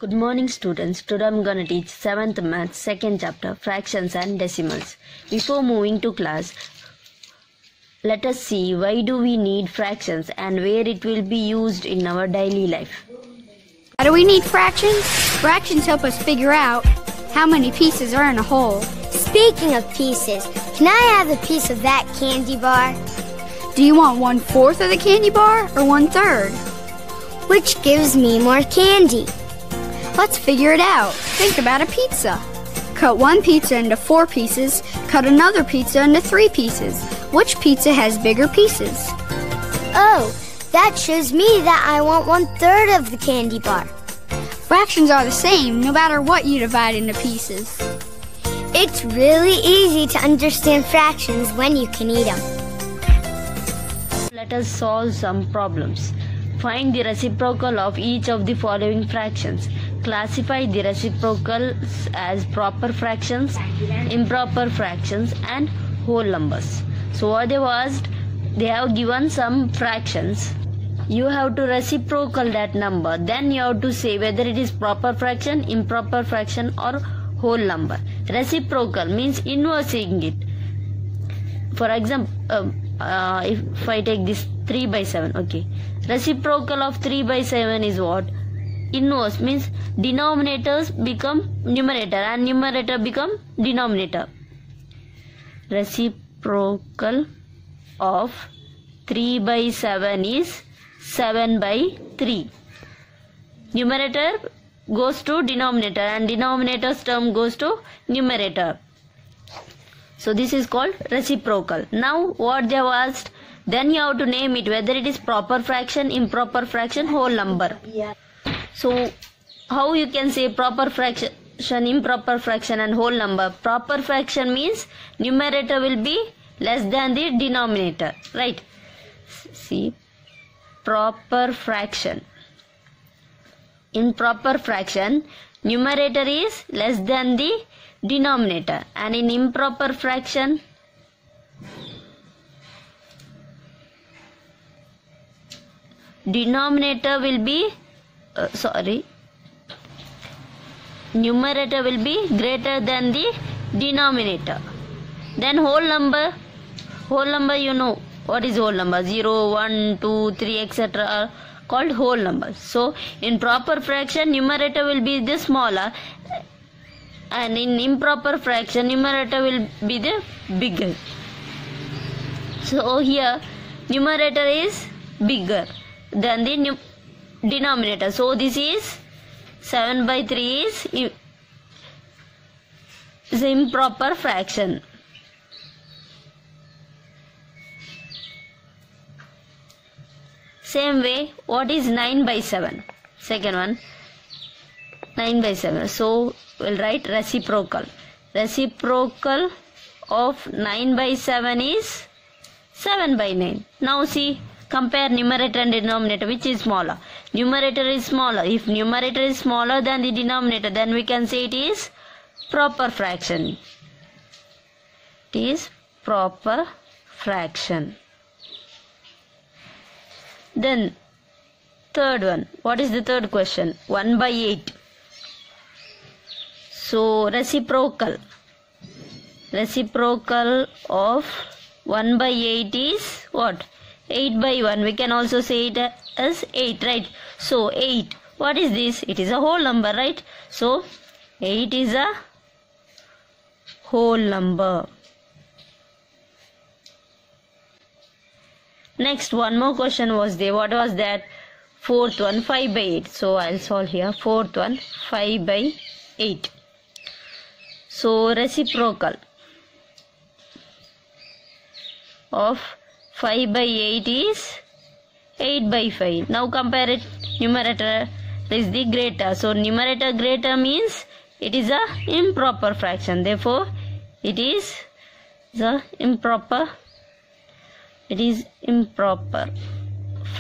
Good morning students. Today I'm gonna teach 7th Math 2nd chapter fractions and decimals. Before moving to class, let us see why do we need fractions and where it will be used in our daily life. Why do we need fractions? Fractions help us figure out how many pieces are in a whole. Speaking of pieces, can I have a piece of that candy bar? Do you want 1/4 of the candy bar or 1/3? Which gives me more candy? Let's figure it out. Think about a pizza. Cut one pizza into 4 pieces, cut another pizza into 3 pieces. Which pizza has bigger pieces? Oh, that shows me that I want 1/3 of the candy bar. Fractions are the same no matter what you divide into pieces. It's really easy to understand fractions when you can eat them. Let us solve some problems. Find the reciprocal of each of the following fractions. Classify the reciprocals as proper fractions, improper fractions, and whole numbers. So what they asked, they have given some fractions. You have to reciprocal that number. Then you have to say whether it is proper fraction, improper fraction, or whole number. Reciprocal means inversing it. For example, if I take this 3 by 7, okay. Reciprocal of 3 by 7 is what? Inverse means denominators become numerator and numerator become denominator. Reciprocal of 3 by 7 is 7 by 3. Numerator goes to denominator and denominator's term goes to numerator. So this is called reciprocal. Now what they have asked, then you have to name it whether it is proper fraction, improper fraction, whole number. Yeah. So how you can say proper fraction, improper fraction and whole number? Proper fraction means numerator will be less than the denominator, right? See, proper fraction. In proper fraction, numerator is less than the denominator, and in improper fraction, denominator will be numerator will be greater than the denominator. Then whole number you know what is whole number. 0, 1, 2, 3 etc. are called whole numbers. So in proper fraction, numerator will be the smaller, and in improper fraction, numerator will be the bigger. So here numerator is bigger than the denominator. So this is 7 by 3 is improper fraction. Same way, what is 9 by 7? Second one, 9 by 7. So we'll write reciprocal. Reciprocal of 9 by 7 is 7 by 9. Now see, compare numerator and denominator, which is smaller. Numerator is smaller. If numerator is smaller than the denominator, then we can say it is proper fraction. It is proper fraction. Then third one, what is the third question? 1 by 8. So reciprocal of 1 by 8 is what? 8 by 1. We can also say it as 8, right? So 8, what is this? It is a whole number, right? So 8 is a whole number. Next, one more question was there. What was that? Fourth one, 5 by 8. So I'll solve here. Fourth one, 5 by 8. So reciprocal of 5 by 8 is 8 by 5. Now compare it. Numerator is the greater. So numerator greater means it is a improper fraction. Therefore, it is the improper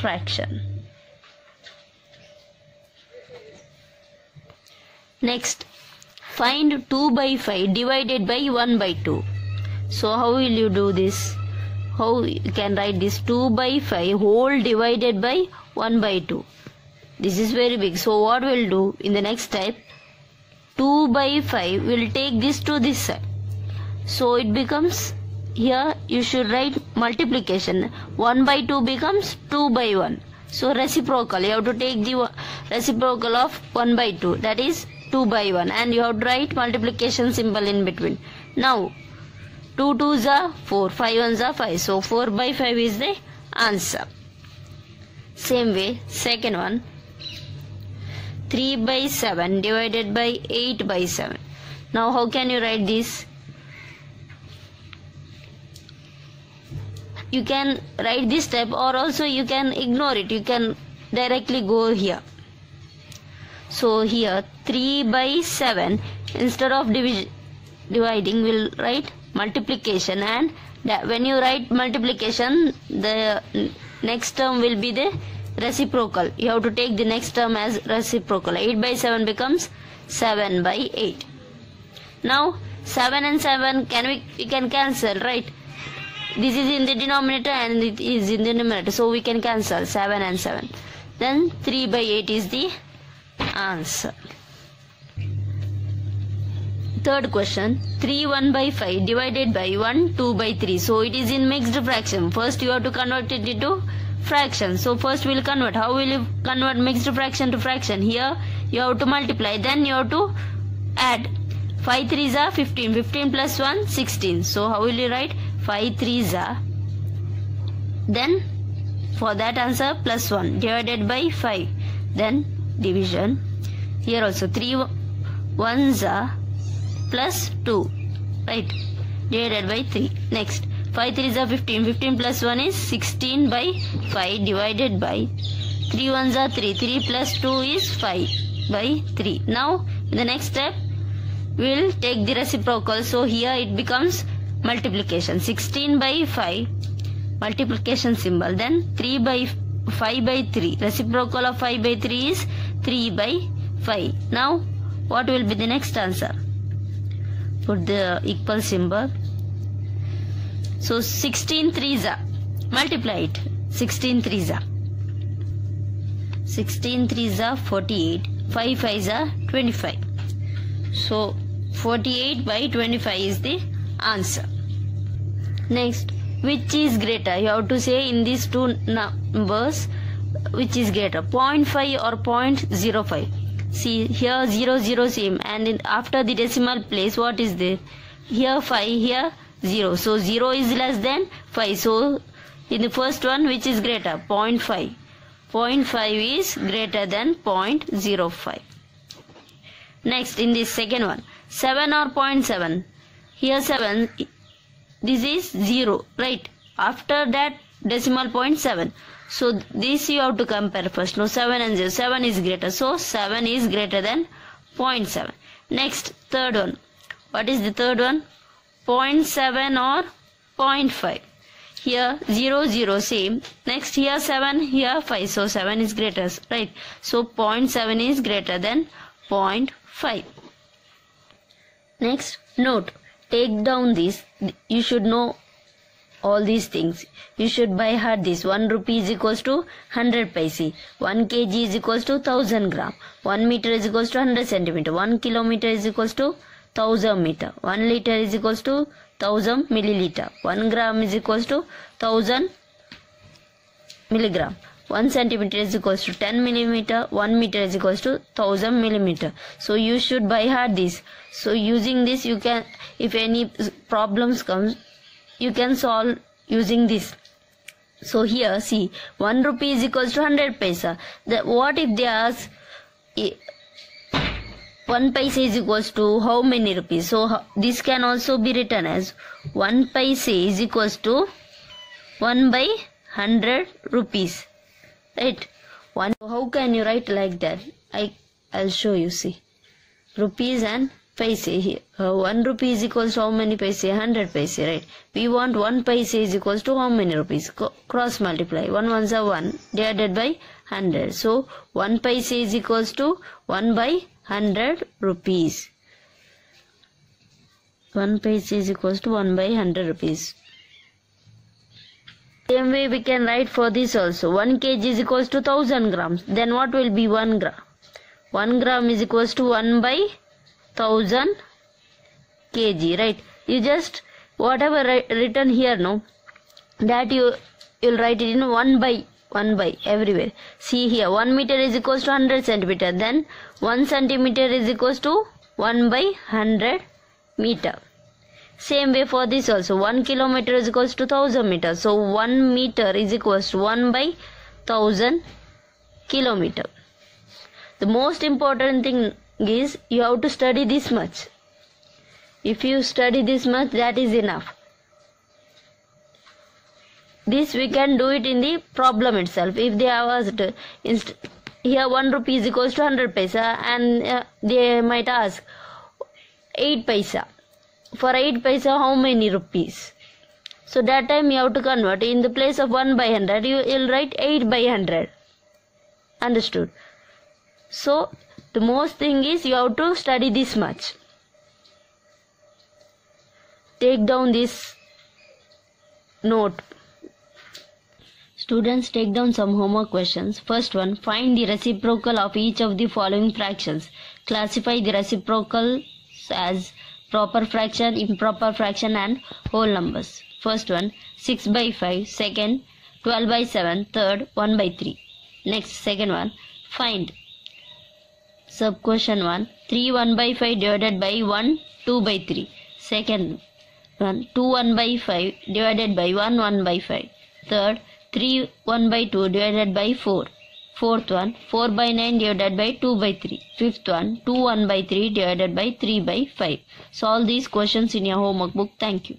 fraction. Next, find 2 by 5 divided by 1 by 2. So how will you do this? How you can write this? 2 by 5 whole divided by 1 by 2. This is very big. So what we'll do in the next step, 2 by 5 will take this to this side. So it becomes, here you should write multiplication. 1 by 2 becomes 2 by 1. So reciprocal, you have to take the reciprocal of 1 by 2, that is 2 by 1, and you have to write multiplication symbol in between. Now 2 2s are 4, 5 1s are 5, so 4 by 5 is the answer. Same way, second one, 3 by 7 divided by 8 by 7. Now how can you write this? You can write this step, or also you can ignore it. You can directly go here. So here 3 by 7, instead of dividing, we'll write multiplication, and when you write multiplication, the next term will be the reciprocal. You have to take the next term as reciprocal. 8 by 7 becomes 7 by 8. Now 7 and 7 we can cancel, right? This is in the denominator and it is in the numerator, so we can cancel 7 and 7. Then 3 by 8 is the answer. Third question, 3 1 by 5 divided by 1 2 by 3. So it is in mixed fraction. First you have to convert it into fraction. So first we will convert. How will you convert mixed fraction to fraction? Here you have to multiply, then you have to add. 5 3s are 15, 15 plus 1 16. So how will you write? 5 3s are, then for that answer plus 1 divided by 5, then division. Here also 3 1s are plus 2, right, divided by 3. Next 5 3s are 15, 15 plus 1 is 16 by 5 divided by 3 1s are 3, 3 plus 2 is 5 by 3. Now in the next step we will take the reciprocal, so here it becomes multiplication. 16 by 5, multiplication symbol, then 3 by 5 by 3, reciprocal of 5 by 3 is 3 by 5. Now what will be the next answer? Put the equal symbol. So 16 3s are, multiply it, 16 3s are, 16 3s are 48, 5 5s are 25. So 48 by 25 is the answer. Next, which is greater? You have to say in these two numbers which is greater, 0.5 or 0.05. See here 0 0 same, and after the decimal place what is there? Here 5, here 0. So 0 is less than 5. So in the first one, which is greater? 0.5. 0.5 is greater than 0.05. Next, in this second one, 7 or 0.7. Here 7, this is 0, right? After that decimal point 7. So this you have to compare first. No, 7 and 0. 7 is greater. So 7 is greater than 0.7. Next, third one. What is the third one? 0.7 or 0.5. Here 0 0 same. Next here 7, here 5. So 7 is greater, right? So 0.7 is greater than 0.5. Next, note, take down this. You should know all these things. You should by heart this. 1 rupee is equals to 100 paise. 1 kg is equals to 1000 gram. 1 meter is equals to 100 centimeter. 1 kilometer is equals to 1000 meter. 1 liter is equals to 1000 milliliter. 1 gram is equals to 1000 milligram. 1 centimeter is equals to 10 millimeter. 1 meter is equals to 1000 millimeter. So you should by heart this. So using this you can, if any problems comes, you can solve using this. So here see, 1 rupee is equals to 100 paisa. What if they ask 1 paise is equals to how many rupees? So this can also be written as 1 paise is equals to 1 by 100 rupees. Right? How can you write like that? I'll show you. See, rupees and paise here. 1 rupee is equals to how many paise? 100 paise, right? We want 1 paise is equals to how many rupees? Cross multiply. 1 ones are 1 divided by 100. So 1 paise is equals to 1 by 100 rupees. 1 paise is equals to 1 by 100 rupees. Same way we can write for this also. 1 kg is equals to 1000 grams. Then what will be 1 gram? 1 gram is equals to 1 by 1000 kg, right? You just whatever written here, no, that you'll write it in 1 by everywhere. See here, 1 meter is equals to 100 centimeter. Then 1 centimeter is equals to 1 by 100 meter. Same way for this also. 1 kilometer is equals to 1000 meters. So 1 meter is equals to 1 by 1000 kilometer. The most important thing is you have to study this much. If you study this much, that is enough. This we can do it in the problem itself. If they have asked here 1 rupee is equals to 100 paisa, and they might ask 8 paisa. For 8 paisa, how many rupees? So that time you have to convert. In the place of 1 by 100, you will write 8 by 100. Understood? So the most thing is you have to study this much. Take down this note. Students, take down some homework questions. First one, find the reciprocal of each of the following fractions. Classify the reciprocals as proper fraction, improper fraction and whole numbers. First one, 6 by 5. Second, 12 by 7. Third, 1 by 3. Next, second one, find. Sub question 1, 3 1 by 5 divided by 1 2 by 3. Second one, 2 1 by 5 divided by 1 1 by 5. Third, 3 1 by 2 divided by 4. Fourth one, 4 by 9 divided by 2 by 3. Fifth one, 2 1 by 3 divided by 3 by 5. Solve these questions in your homework book. Thank you.